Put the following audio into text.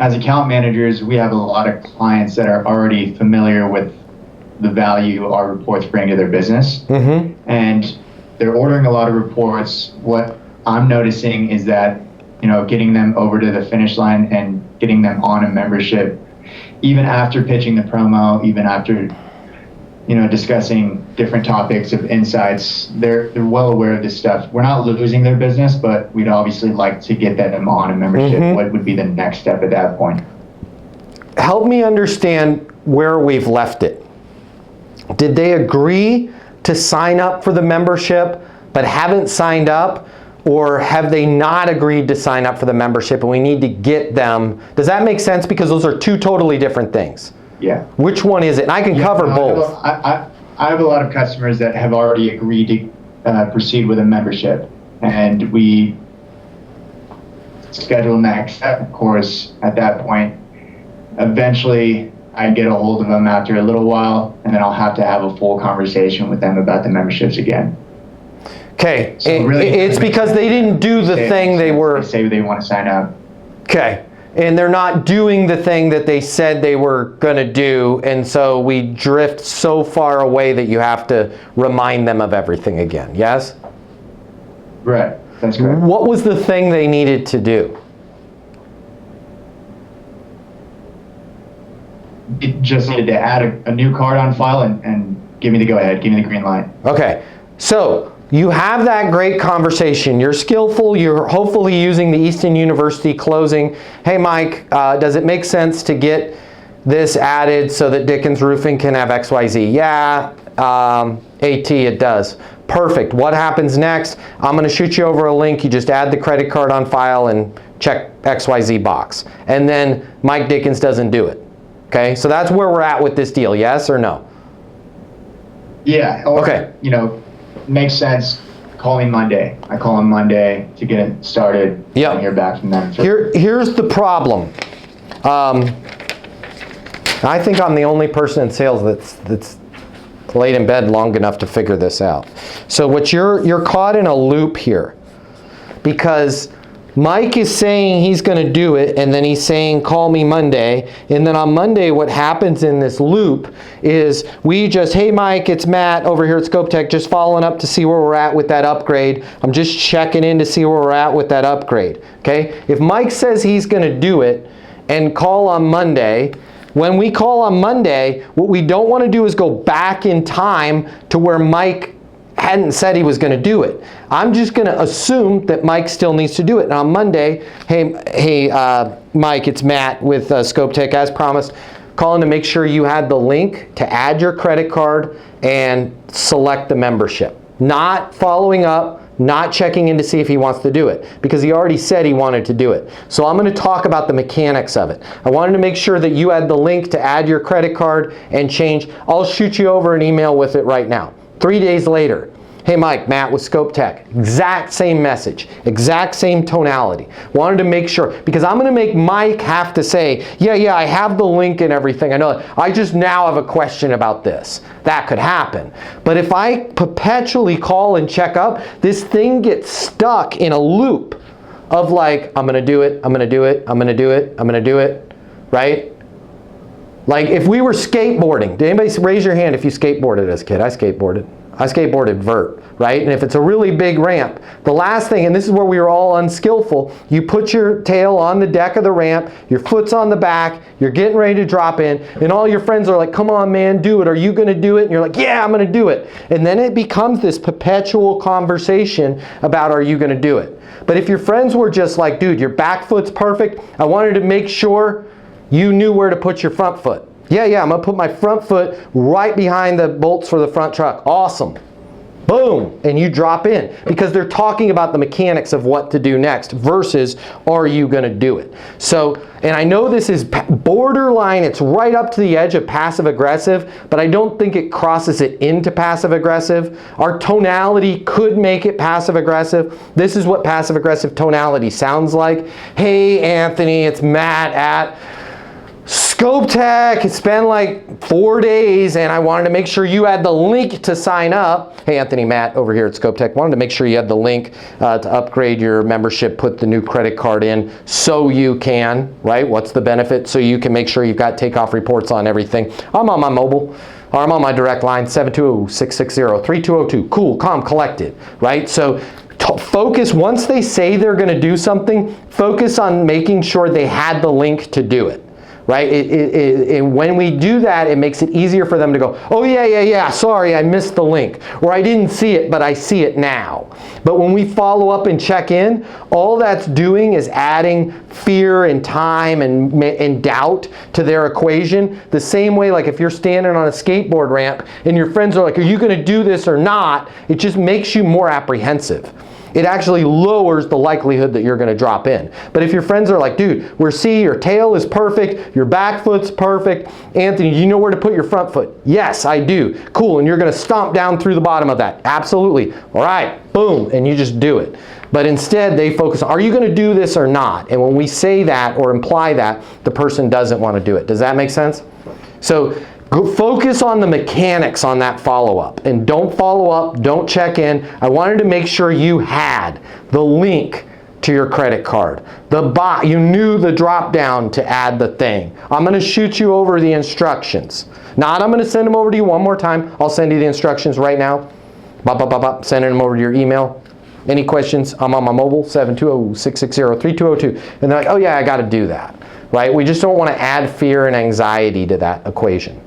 as account managers, we have a lot of clients that are already familiar with the value our reports bring to their business. And they're ordering a lot of reports. What I'm noticing is that, getting them over to the finish line and getting them on a membership, even after pitching the promo, even after, discussing different topics of insights, they're well aware of this stuff. We're not losing their business, but we'd obviously like to get them on a membership. What would be the next step at that point? Help me understand where we've left it. Did they agree to sign up for the membership but haven't signed up? Or have they not agreed to sign up for the membership and we need to get them? Does that make sense? Because those are two totally different things. Yeah. Which one is it? And I can cover both. I have a lot of customers that have already agreed to proceed with a membership. And we schedule next step, of course, at that point. Eventually, I get a hold of them after a little while, and then I'll have to have a full conversation with them about the memberships again. Okay, so really, it's because they didn't do the thing they were... They say they want to sign up. Okay, and they're not doing the thing that they said they were going to do, and so we drift so far away that you have to remind them of everything again, yes? Right, that's correct. What was the thing they needed to do? It just needed to add a new card on file and give me the go-ahead, give me the green light. Okay, so you have that great conversation. You're skillful. You're hopefully using the Easton University closing. Hey, Mike, does it make sense to get this added so that Dickens Roofing can have XYZ? Yeah, AT, it does. Perfect. What happens next? I'm going to shoot you over a link. You just add the credit card on file and check XYZ box. And then Mike Dickens doesn't do it. Okay, so that's where we're at with this deal, yes or no? Yeah, or, okay. Makes sense. Call me Monday. I call him Monday to get it started. Yep. And hear back from them. Here's the problem. I think I'm the only person in sales that's laid in bed long enough to figure this out. So what you're caught in a loop here, because Mike is saying he's going to do it, and then he's saying, call me Monday. And then on Monday, what happens in this loop is we just, hey, Mike, it's Matt over here at Scope Tech, just following up to see where we're at with that upgrade. I'm just checking in to see where we're at with that upgrade. Okay? If Mike says he's going to do it and call on Monday, when we call on Monday, what we don't want to do is go back in time to where Mike hadn't said he was going to do it. I'm just going to assume that Mike still needs to do it. And on Monday, hey, Mike, it's Matt with Scope Tech, as promised. Calling to make sure you had the link to add your credit card and select the membership. Not following up, not checking in to see if he wants to do it, because he already said he wanted to do it. So I'm going to talk about the mechanics of it. I wanted to make sure that you had the link to add your credit card and change. I'll shoot you over an email with it right now. 3 days later, hey Mike, Matt with Scope Tech. Exact same message, exact same tonality. Wanted to make sure, because I'm going to make Mike have to say, yeah, I have the link and everything. I know. I just now have a question about this. That could happen. But if I perpetually call and check up, this thing gets stuck in a loop of like, I'm going to do it, I'm going to do it, I'm going to do it, I'm going to do it, right? Like if we were skateboarding, did anybody raise your hand if you skateboarded as a kid? I skateboarded. I skateboarded vert, right? And if it's a really big ramp, the last thing, and this is where we were all unskillful, you put your tail on the deck of the ramp, your foot's on the back, you're getting ready to drop in, and all your friends are like, come on man, do it. Are you gonna do it? And you're like, yeah, I'm gonna do it. And then it becomes this perpetual conversation about, are you gonna do it? But if your friends were just like, dude, your back foot's perfect, I wanted to make sure you knew where to put your front foot. Yeah, I'm gonna put my front foot right behind the bolts for the front truck. Awesome. Boom, and you drop in, because they're talking about the mechanics of what to do next versus are you gonna do it? So, and I know this is borderline, it's right up to the edge of passive aggressive, but I don't think it crosses it into passive aggressive. Our tonality could make it passive aggressive. This is what passive aggressive tonality sounds like. Hey Anthony, it's Matt at Scope Tech, it's been like 4 days and I wanted to make sure you had the link to sign up. Hey Anthony, Matt over here at Scope Tech, wanted to make sure you had the link to upgrade your membership, put the new credit card in so you can, right? What's the benefit? So you can make sure you've got takeoff reports on everything. I'm on my mobile, or I'm on my direct line, 720-660-3202. Cool, calm, collected, right? So focus, once they say they're gonna do something, focus on making sure they had the link to do it, right? And when we do that, it makes it easier for them to go, oh yeah, sorry, I missed the link, or I didn't see it, but I see it now. But when we follow up and check in, all that's doing is adding fear and time and doubt to their equation. The same way, like if you're standing on a skateboard ramp and your friends are like, are you gonna do this or not? It just makes you more apprehensive. It actually lowers the likelihood that you're gonna drop in. But if your friends are like, dude, your tail is perfect, your back foot's perfect, Anthony, you know where to put your front foot? Yes, I do. Cool, and you're gonna stomp down through the bottom of that. Absolutely. All right, boom, and you just do it. But instead, they focus on, are you gonna do this or not? And when we say that or imply that, the person doesn't wanna do it. Does that make sense? So, focus on the mechanics on that follow-up, and don't follow up, don't check in. I wanted to make sure you had the link to your credit card. You knew the drop down to add the thing. I'm gonna shoot you over the instructions. Not I'm gonna send them over to you one more time. I'll send you the instructions right now. Sending them over to your email. Any questions? I'm on my mobile, 720-660-3202. And they're like, oh yeah, I gotta do that, right? We just don't wanna add fear and anxiety to that equation.